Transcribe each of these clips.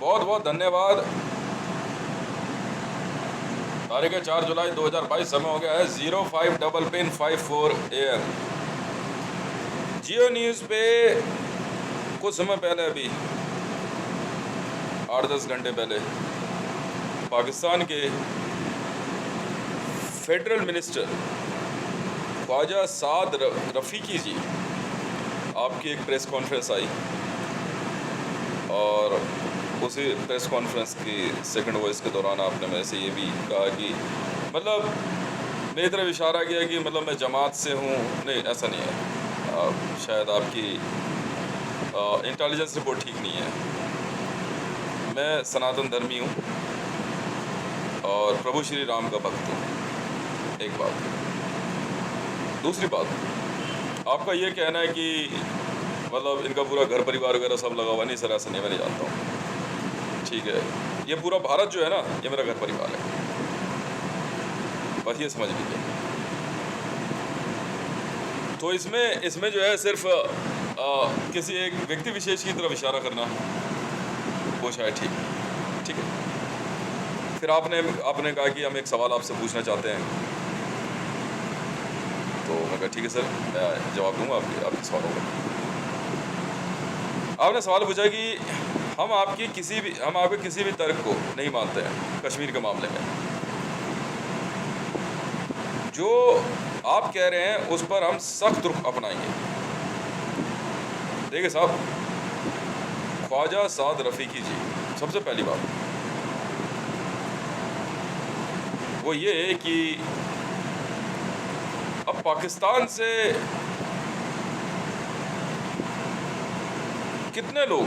बहुत बहुत धन्यवाद। तारीख 4 जुलाई 2022, समय हो गया है 05 AM। जियो न्यूज़ पे कुछ समय पहले, अभी 8-10 घंटे पहले, पाकिस्तान के फेडरल मिनिस्टर ख्वाजा साद रफ़ीकी जी, आपकी एक प्रेस कॉन्फ्रेंस आई और उसी प्रेस कॉन्फ्रेंस की सेकंड वॉइस के दौरान आपने मेरे से ये भी कहा कि मतलब मेरी तरफ इशारा किया कि मतलब मैं जमात से हूँ। नहीं, ऐसा नहीं है। शायद आपकी इंटेलिजेंस रिपोर्ट ठीक नहीं है। मैं सनातन धर्मी हूँ और प्रभु श्री राम का भक्त हूँ। एक बात। दूसरी बात, आपका ये कहना है कि मतलब इनका पूरा घर परिवार वगैरह सब लगा हुआ, नहीं सर, ऐसा नहीं, मैं नहीं जानता हूँ। ठीक है, ये पूरा भारत जो है ना, ये मेरा घर परिवार है, बस ये समझ लीजिए। तो इसमें जो है सिर्फ किसी एक व्यक्ति विशेष की तरफ इशारा करना वो शायद ठीक है। फिर आपने कहा कि हम एक सवाल आपसे पूछना चाहते हैं, तो मैं कहा ठीक है सर, मैं जवाब दूंगा आपके सवालों का। आपने सवाल पूछा कि हम आपके किसी भी तर्क को नहीं मानते हैं कश्मीर के मामले में। जो आप कह रहे हैं उस पर हम सख्त रुख अपनाएंगे। देखिए साहब, ख्वाजा साद रफ़ीकी जी, सबसे पहली बात वो ये है कि अब पाकिस्तान से कितने लोग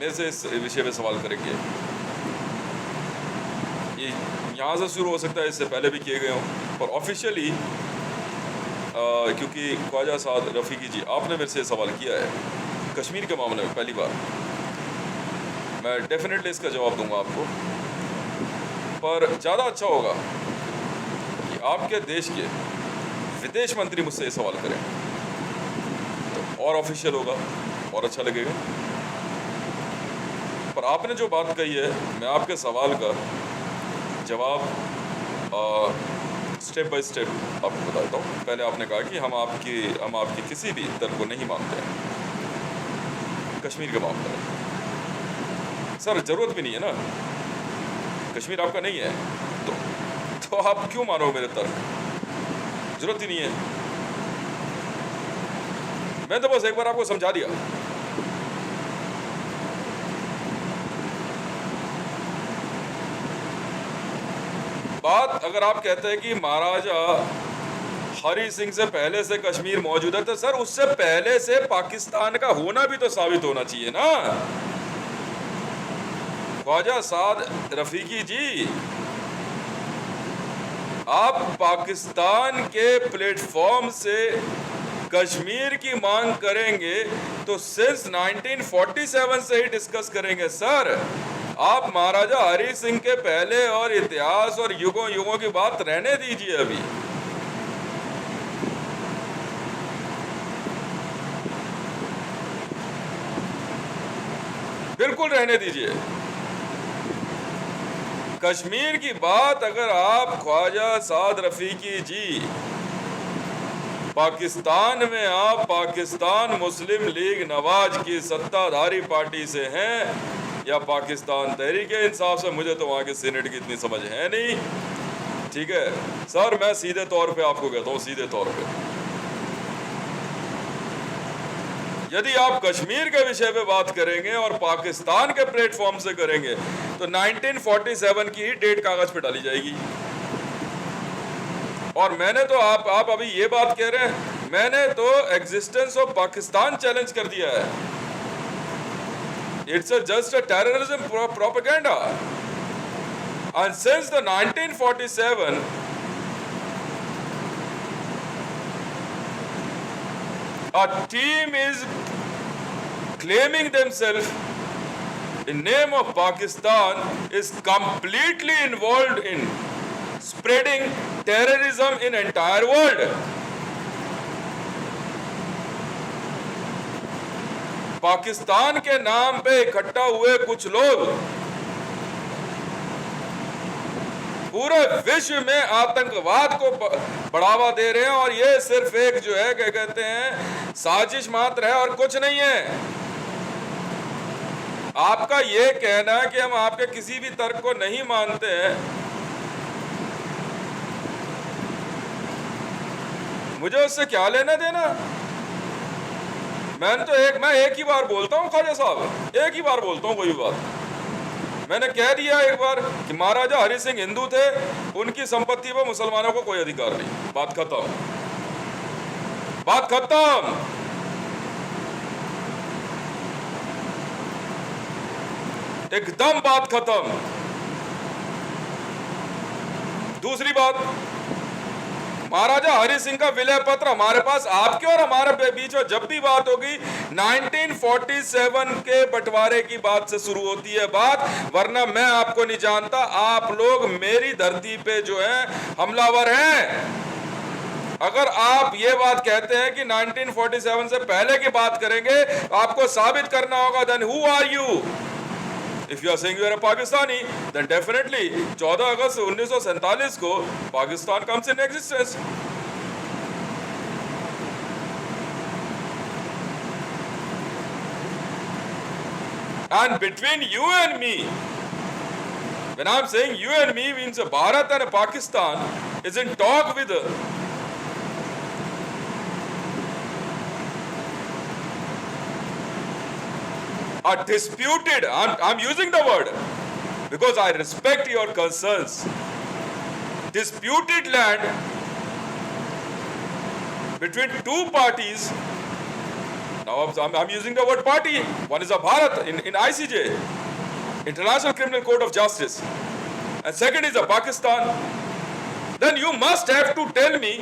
मेरे से इस विषय में सवाल करेंगे। ये यहाँ से शुरू हो सकता है, इससे पहले भी किए गए हों, और ऑफिशियली क्योंकि ख्वाजा साद रफ़ीकी जी, आपने मेरे से सवाल किया है कश्मीर के मामले में पहली बार, मैं डेफिनेटली इसका जवाब दूंगा आपको। पर ज़्यादा अच्छा होगा कि आपके देश के विदेश मंत्री मुझसे ये सवाल करें, तो और ऑफिशियल होगा और अच्छा लगेगा। पर आपने जो बात कही है, मैं आपके सवाल का जवाब स्टेप बाय स्टेप आपको बताता हूँ। पहले आपने कहा कि हम आपकी किसी भी तर्क को नहीं मानते हैं कश्मीर के मामले में। सर, ज़रूरत भी नहीं है ना, कश्मीर आपका नहीं है, तो आप क्यों मानो मेरे तर्क? ज़रूरत ही नहीं है। मैं तो बस एक बार आपको समझा दिया। बात अगर आप कहते हैं कि महाराजा हरि सिंह से पहले से कश्मीर मौजूद है, तो सर उससे पहले से पाकिस्तान का होना भी तो साबित होना चाहिए ना। ख्वाजा साद रफ़ीकी जी, आप पाकिस्तान के प्लेटफॉर्म से कश्मीर की मांग करेंगे तो सिंस 1947 से ही डिस्कस करेंगे सर। आप महाराजा हरि सिंह के पहले और इतिहास और युगों युगों की बात रहने दीजिए। अभी बिल्कुल रहने दीजिए। कश्मीर की बात अगर आप ख्वाजा साद रफ़ीकी जी, पाकिस्तान में आप पाकिस्तान मुस्लिम लीग नवाज की सत्ताधारी पार्टी से हैं या पाकिस्तान तहरीक इंसाफ से, मुझे तो वहाँ के सीनेट की इतनी समझ है नहीं। ठीक है सर, मैं सीधे तौर पे आपको कहता हूँ, सीधे तौर पे, यदि आप कश्मीर के विषय पे बात करेंगे और पाकिस्तान के प्लेटफॉर्म से करेंगे तो 1947 की ही डेट कागज पे डाली जाएगी। और मैंने तो आप अभी ये बात कह रहे हैं, मैंने तो एग्जिस्टेंस ऑफ पाकिस्तान चैलेंज कर दिया है। It's just a terrorism propaganda. And since the 1947 a team is claiming themselves in name of Pakistan is completely involved in spreading terrorism in entire world. Pakistan के नाम पे इकट्ठा हुए कुछ लोग पूरे विश्व में आतंकवाद को बढ़ावा दे रहे हैं, और ये सिर्फ एक जो है क्या कहते हैं साजिश मात्र है और कुछ नहीं है। आपका ये कहना है कि हम आपके किसी भी तर्क को नहीं मानते हैं, मुझे उससे क्या लेना देना। मैं एक ही बार बोलता हूँ ख्वाजा साहब, एक ही बार बोलता हूँ कोई बात। मैंने कह दिया एक बार कि महाराजा हरि सिंह हिंदू थे, उनकी संपत्ति पर मुसलमानों को कोई अधिकार नहीं। बात खत्म, बात खत्म। एकदम बात खत्म। दूसरी बात, महाराजा हरि सिंह का विलय पत्र हमारे पास, आपके और हमारे बीच में जब भी बात होगी 1947 के बंटवारे की बात से शुरू होती है बात, वरना मैं आपको नहीं जानता। आप लोग मेरी धरती पे जो है हमलावर हैं। अगर आप ये बात कहते हैं कि 1947 से पहले की बात करेंगे, आपको साबित करना होगा then who are you. If you are saying you are a Pakistani, then definitely 14 अगस्त 1947 को Pakistan comes in existence. And between you and me, when I am saying you and me, means a Bharat and a Pakistan is in talk with a disputed, I'm using the word because I respect your concerns, disputed land between two parties. Now I'm using the word party. One is a Bharat in ICJ, International Criminal Court of Justice, and second is a Pakistan. Then you must have to tell me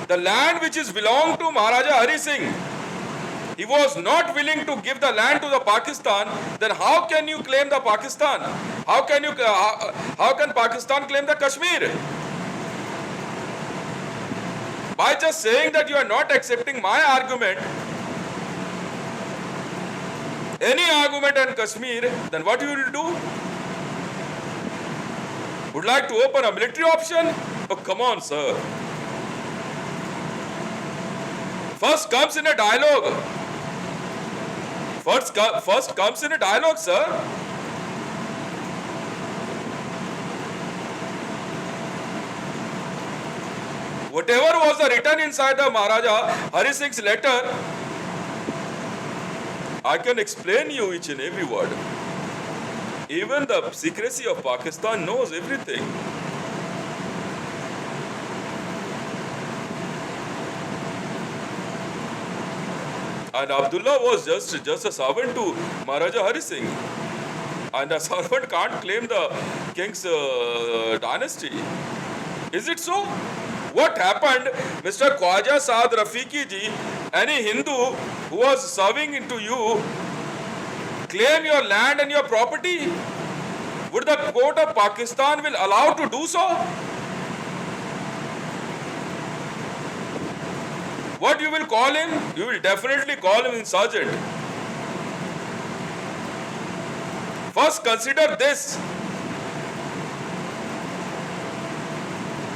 the land which is belonged to Maharaja Hari Singh. He was not willing to give the land to the Pakistan. Then how can you claim the Pakistan? How can Pakistan claim the Kashmir? By just saying that you are not accepting my argument, any argument on Kashmir, then what you will do? Would like to open a military option? Oh, come on, sir. First comes in a dialogue. First comes in a dialogue, sir. Whatever was written inside the Maharaja Hari Singh's letter, I can explain you each and every word. Even the secrecy of Pakistan knows everything. And Abdullah was just a servant to Maharaja Hari Singh. And a servant can't claim the king's dynasty. Is it so? What happened, Mr. Khwaja Saad Rafiqi ji, any Hindu who was serving into you, claim your land and your property? Would the court of Pakistan will allow to do so? What you will call him? You will definitely call him insurgent. First consider this.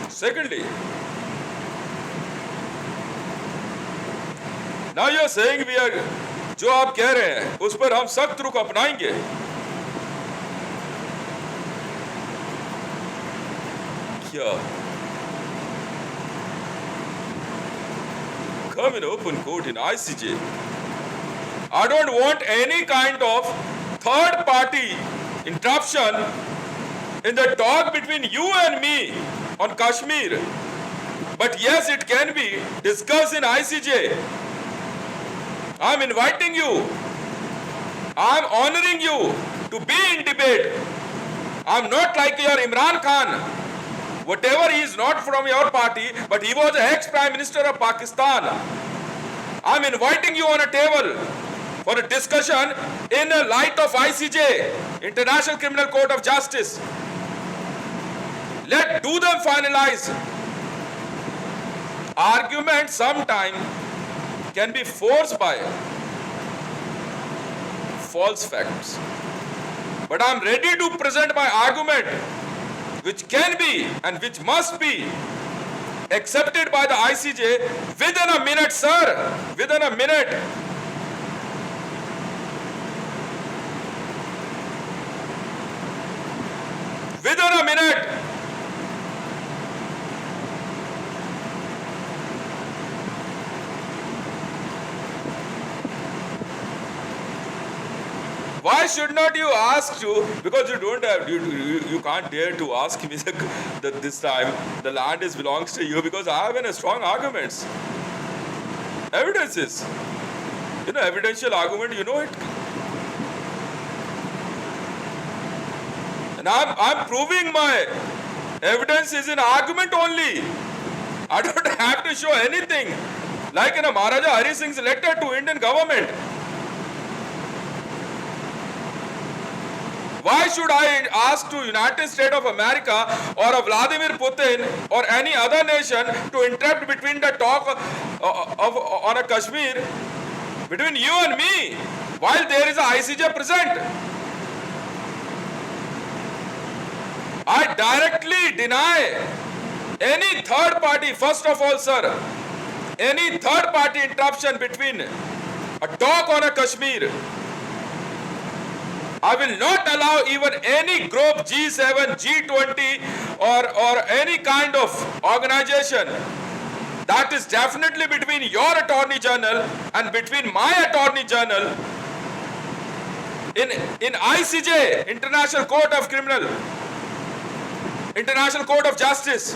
Secondly, now you are saying we are, जो आप कह रहे हैं उस पर हम सख्त रुख अपनाएंगे. क्या? Come in open court in ICJ. I don't want any kind of third party interruption in the talk between you and me on Kashmir. But yes, it can be discussed in ICJ. I'm inviting you. I'm honoring you to be in debate. I'm not like your Imran Khan. Whatever, he is not from your party, but he was the ex-Prime Minister of Pakistan. I'm inviting you on a table for a discussion in the light of ICJ, International Criminal Court of Justice. Do them finalize. Argument sometime can be forced by false facts. But I am ready to present my argument, which can be and which must be accepted by the ICJ within a minute, sir. Within a minute. Within a minute. Why should not you ask to? Because you don't have, you can't dare to ask me that this time the land belongs to you, because I have a strong arguments, evidences, evidential argument, it. And I'm proving my evidence is in argument only. I don't have to show anything. Like in a Maharaja Hari Singh's letter to Indian government. Why should I ask to United States of America or a Vladimir Putin or any other nation to interrupt between the talk on a Kashmir between you and me while there is a ICJ present? I directly deny any third party, first of all, sir, any third party interruption between a talk on a Kashmir. I will not allow even any group, G7, G20 or any kind of organization that is definitely between your Attorney General and between my Attorney General in ICJ, International Court of Criminal, International Court of Justice.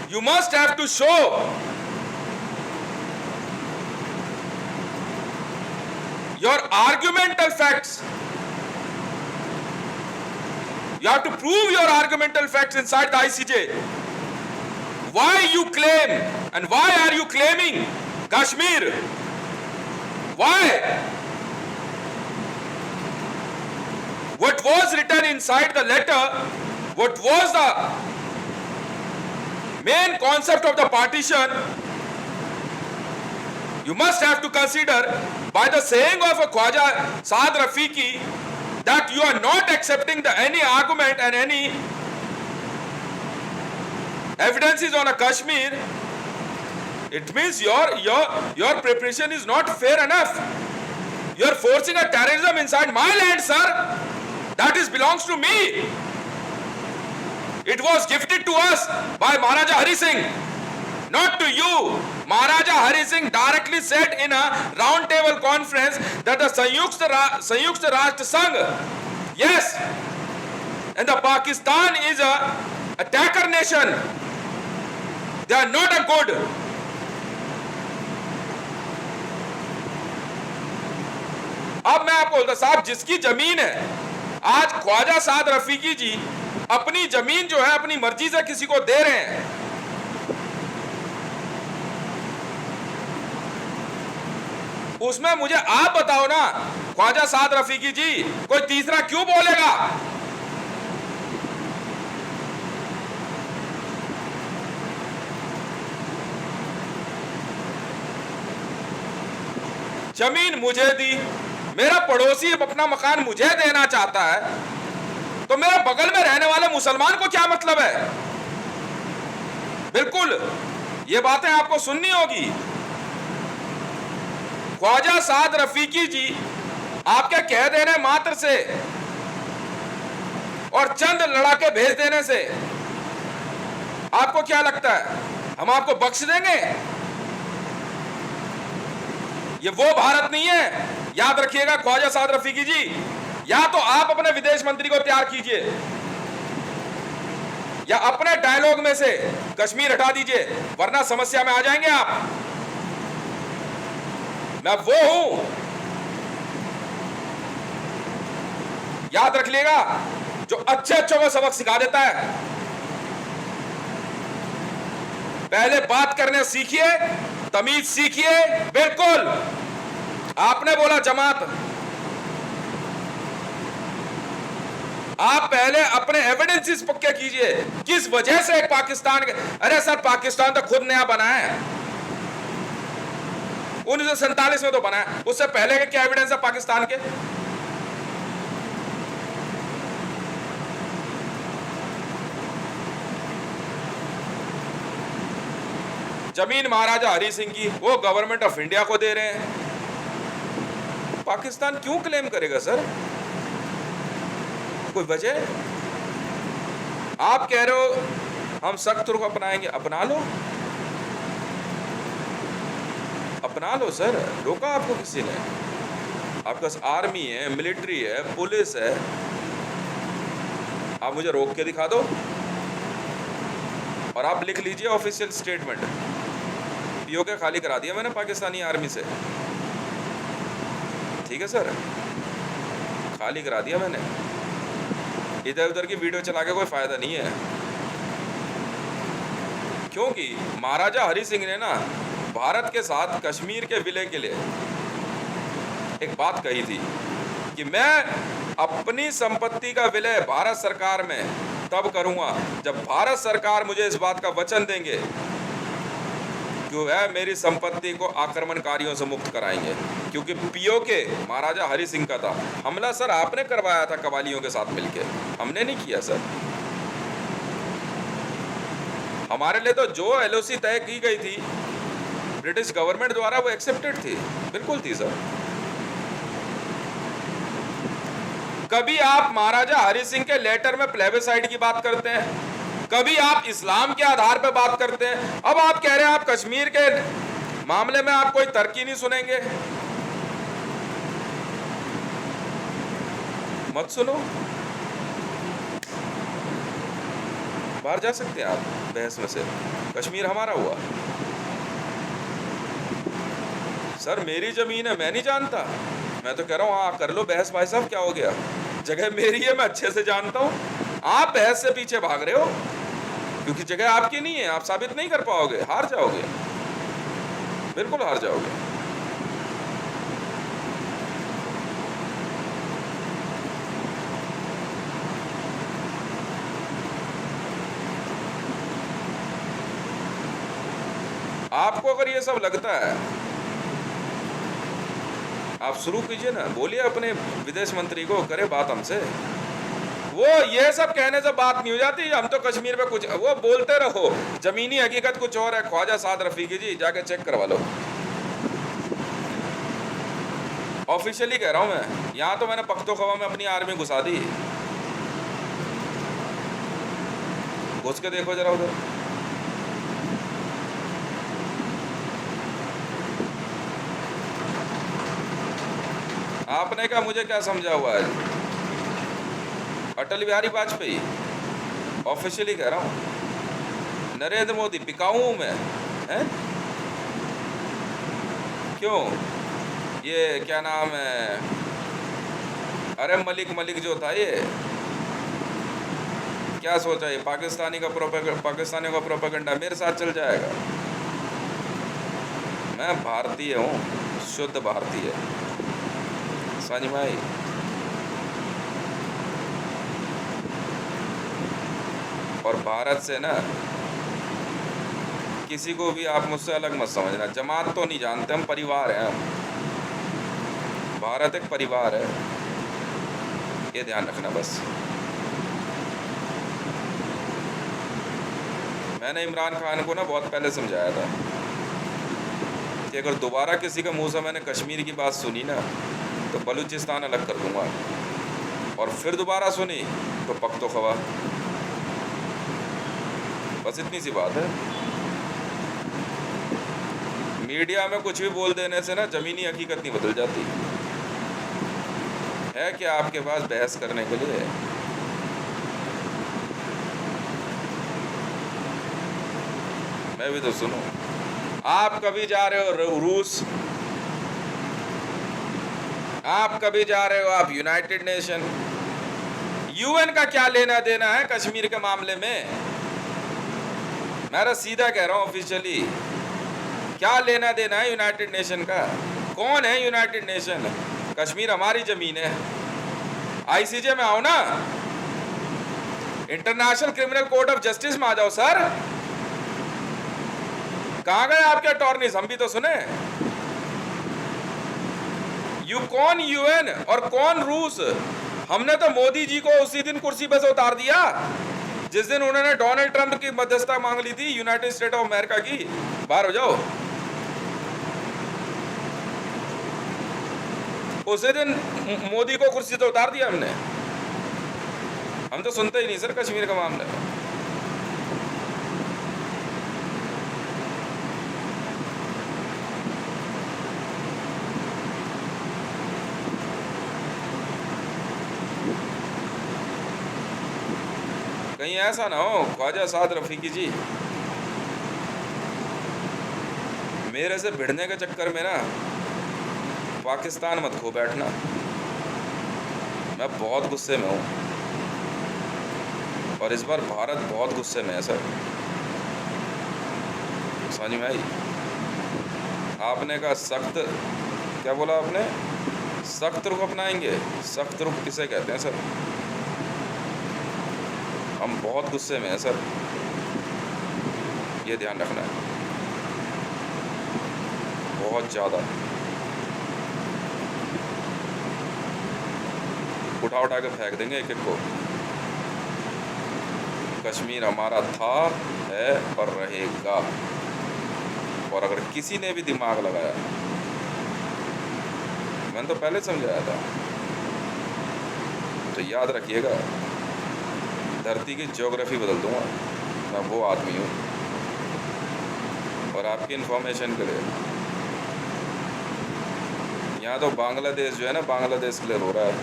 You must have to show your argumental facts. You have to prove your argumental facts inside the ICJ. Why you claim and why are you claiming Kashmir? Why? What was written inside the letter? What was the main concept of the partition? You must have to consider by the saying of a Khwaja Saad Rafiqi that you are not accepting any argument and any evidences on a Kashmir. It means your preparation is not fair enough. You are forcing a terrorism inside my land, sir. That belongs to me. It was gifted to us by Maharaja Hari Singh, not to you. Maharaja Hari Singh directly said in a round table conference that the Sanyukta Rashtra Sangh, yes, and the Pakistan is a attacker nation. They are not a good. अब मैं आपको बोलता साहब, जिसकी जमीन है, आज Khawaja Saad Rafiki जी अपनी जमीन जो है अपनी मर्जी से किसी को दे रहे हैं, उसमें मुझे आप बताओ ना ख्वाजा साद रफीकी जी, कोई तीसरा क्यों बोलेगा? जमीन मुझे दी, मेरा पड़ोसी अपना मकान मुझे देना चाहता है, तो मेरा बगल में रहने वाले मुसलमान को क्या मतलब है? बिल्कुल ये बातें आपको सुननी होगी। ख्वाजा साद रफीकी जी आपके कह देने मात्र से और चंद लड़ाके भेज देने से आपको क्या लगता है हम आपको बख्श देंगे? ये वो भारत नहीं है, याद रखिएगा ख्वाजा साद रफीकी जी। या तो आप अपने विदेश मंत्री को तैयार कीजिए या अपने डायलॉग में से कश्मीर हटा दीजिए, वरना समस्या में आ जाएंगे आप। मैं वो हूं, याद रख लीजिएगा, जो अच्छे अच्छों को सबक सिखा देता है। पहले बात करने सीखिए, तमीज सीखिए। बिल्कुल आपने बोला जमात, आप पहले अपने एविडेंसेस पक्के कीजिए, किस वजह से पाकिस्तान के, अरे सर पाकिस्तान तो खुद नया बना है, 1947 में तो बना है, उससे पहले के क्या एविडेंस है पाकिस्तान के? जमीन महाराजा हरि सिंह की वो गवर्नमेंट ऑफ इंडिया को दे रहे हैं, पाकिस्तान क्यों क्लेम करेगा सर? कोई वजह? आप कह रहे हो हम सख्त रुख अपनाएंगे, अपना लो, अपना लो सर, रोका आपको किसी ने? आपके पास आर्मी है, मिलिट्री है, पुलिस है, आप मुझे रोक के दिखा दो और आप लिख लीजिए ऑफिशियल स्टेटमेंट, पीओके खाली करा दिया मैंने पाकिस्तानी आर्मी से, ठीक है सर, खाली करा दिया मैंने, इधर उधर की वीडियो चला के कोई फायदा नहीं है, क्योंकि महाराजा हरि सिंह ने ना भारत के साथ कश्मीर के विलय के लिए एक बात कही थी कि मैं अपनी संपत्ति का विलय भारत सरकार में तब करूंगा जब भारत सरकार मुझे इस बात का वचन देंगे कि वह मेरी संपत्ति को आक्रमणकारियों से मुक्त कराएंगे, क्योंकि पीओके महाराजा हरि सिंह का था। हमला सर आपने करवाया था कवालियों के साथ मिलके, हमने नहीं किया सर। हमारे लिए तो जो एलओसी तय की गई थी ब्रिटिश गवर्नमेंट द्वारा वो एक्सेप्टेड थी, बिल्कुल थी सर। कभी आप महाराजा हरि सिंह के लेटर में प्लेबिसाइड की बात करते हैं, कभी आप इस्लाम के आधार पर बात करते हैं, अब आप कह रहे हैं आप कश्मीर के मामले में आप कोई तरक्की नहीं सुनेंगे। मत सुनो, बाहर जा सकते हैं आप बहस में से, कश्मीर हमारा हुआ सर, मेरी जमीन है, मैं नहीं जानता, मैं तो कह रहा हूं हाँ कर लो बहस, भाई साहब क्या हो गया, जगह मेरी है, मैं अच्छे से जानता हूं, आप बहस से पीछे भाग रहे हो क्योंकि जगह आपकी नहीं है, आप साबित नहीं कर पाओगे, हार जाओगे, बिल्कुल हार जाओगे। आपको अगर ये सब लगता है आप शुरू कीजिए ना, बोलिए अपने विदेश मंत्री को, करे बात हमसे, वो ये सब कहने से बात नहीं हो जाती, हम तो कश्मीर पे कुछ, वो बोलते रहो, जमीनी हकीकत कुछ और है। ख्वाजा साद रफीकी जी जाके चेक करवा लो, ऑफिशियली कह रहा हूं मैं, यहाँ तो मैंने पख्तूनख्वा में अपनी आर्मी घुसा दी, घुस के देखो जरा उधर, आपने कहा मुझे क्या समझा हुआ है, अटल बिहारी वाजपेयी, ऑफिशियली कह रहा हूं, नरेंद्र मोदी, बिकाऊ में है, क्यों, ये क्या नाम है, अरे मलिक जो था, ये क्या सोचा, ये पाकिस्तानियों का प्रोपेगेंडा मेरे साथ चल जाएगा। मैं भारतीय हूँ, शुद्ध भारतीय, समझ में आई? और भारत से ना किसी को भी आप मुझसे अलग मत समझना, जमात तो नहीं जानते, हम परिवार हैं, हम, भारत एक परिवार है, ये ध्यान रखना बस। मैंने इमरान खान को ना बहुत पहले समझाया था कि अगर दोबारा किसी के मुंह से मैंने कश्मीर की बात सुनी ना तो बलूचिस्तान अलग कर दूंगा, और फिर दोबारा सुनी तो पख्तूनख्वा, बस इतनी सी बात है। मीडिया में कुछ भी बोल देने से ना जमीनी हकीकत नहीं बदल जाती है। क्या आपके पास बहस करने के लिए? मैं भी तो सुनो, आप कभी जा रहे हो रूस, आप कभी जा रहे हो आप यूनाइटेड नेशन, यूएन का क्या लेना देना है कश्मीर के मामले में? मैं तो सीधा कह रहा हूं ऑफिशियली, क्या लेना देना है यूनाइटेड नेशन का? कौन है यूनाइटेड नेशन? कश्मीर हमारी जमीन है, आईसीजे में आओ ना, international criminal court of justice में आ जाओ सर। कहां गए आपके अटॉर्नीज, हम भी तो सुने। कौन यूएन और कौन रूस? हमने तो मोदी जी को उसी दिन कुर्सी पर से उतार दिया जिस दिन उन्होंने डोनाल्ड ट्रंप की मध्यस्थता मांग ली थी, यूनाइटेड स्टेट ऑफ अमेरिका की। बाहर हो जाओ। उसी दिन मोदी को कुर्सी से उतार दिया हमने। हम तो सुनते ही नहीं सर कश्मीर का मामला। कहीं ऐसा ना हो ख्वाजा साद रफीकी जी मेरे से भिड़ने के चक्कर में ना पाकिस्तान मत खो बैठना। मैं बहुत गुस्से में हूँ और इस बार भारत बहुत गुस्से में है सर। समझ में आई? आपने कहा सख्त, क्या बोला आपने? सख्त रुख अपनाएंगे। सख्त रुख किसे कहते हैं सर? हम बहुत गुस्से में हैं सर, ये ध्यान रखना है, बहुत ज़्यादा। उठा के फेंक देंगे एक एक को। कश्मीर हमारा था, है और रहेगा। और अगर किसी ने भी दिमाग लगाया, मैंने तो पहले समझाया था, तो याद रखिएगा धरती की ज्योग्राफी बदल दूंगा। मैं वो आदमी हूँ। और आपकी इन्फॉर्मेशन के लिए, यहाँ तो बांग्लादेश जो है ना, बांग्लादेश क्लियर हो रहा है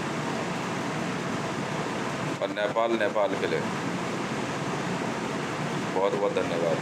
और नेपाल के लिए। बहुत बहुत धन्यवाद।